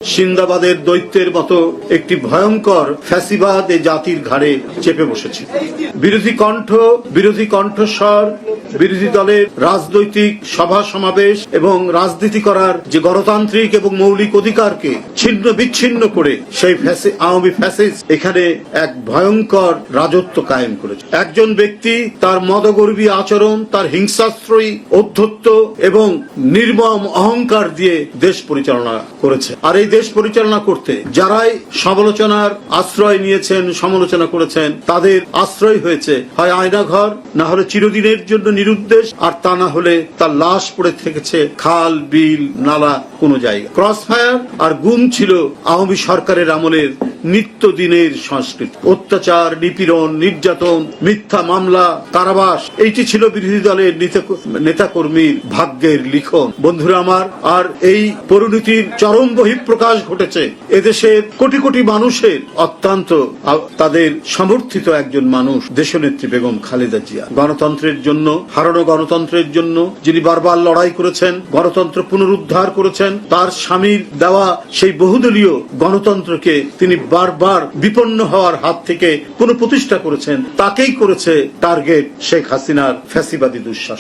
সিন্দাবাদের দৈত্যের মতো একটি ভয়ঙ্কর ফ্যাসিবাদ এ জাতির ঘাড়ে চেপে বসেছে। বিরোধী কণ্ঠস্বর, বিরোধী দলের রাজনৈতিক সভা সমাবেশ এবং রাজনীতি করার যে গণতান্ত্রিক এবং মৌলিক অধিকারকে ছিন্ন বিচ্ছিন্ন করে সেই আওয়ামী ফ্যাসিস্ট এখানে এক ভয়ঙ্কর রাজত্ব কায়েম করেছে। একজন ব্যক্তি তার মদগর্বী আচরণ, তার হিংসাশ্রয়ী অধ্যত্ব এবং নির্মম অহংকার দিয়ে দেশ পরিচালনা করেছে। আর এই দেশ পরিচালনা করতে যারাই সমালোচনার আশ্রয় নিয়েছেন, সমালোচনা করেছেন, তাদের আশ্রয় হয়েছে হয় আয়নাঘর, না হলে চিরদিনের জন্য নিরুদ্দেশ, আর তা না হলে তার লাশ পড়ে থেকেছে খাল, বিল, নালা কোন জায়গা। ক্রসফায়ার আর গুম ছিল আওয়ামী সরকারের আমলের নিত্যদিনের সংস্কৃতি। অত্যাচার, নিপীড়ন, নির্যাতন, মিথ্যা মামলা, কারাবাস, এইটি ছিল বিরোধী দলের নেতাকর্মীর ভাগ্যের লিখন। বন্ধুরা আমার, আর এই পরিণতির চরম বহিঃপ্রকাশ ঘটেছে এদেশের কোটি কোটি মানুষের অত্যন্ত তাদের সমর্থিত একজন মানুষ, দেশনেত্রী বেগম খালেদা জিয়া। গণতন্ত্রের জন্য, হারানো গণতন্ত্রের জন্য যিনি বারবার লড়াই করেছেন, গণতন্ত্র পুনরুদ্ধার করেছেন, তার স্বামীর দেওয়া সেই বহুদলীয় গণতন্ত্রকে তিনি বারবার বিপন্ন হওয়ার হাত থেকে পুনঃপ্রতিষ্ঠা করেছেন। তাকেই করেছে টার্গেট শেখ হাসিনার ফ্যাসিবাদী দুঃশাসন।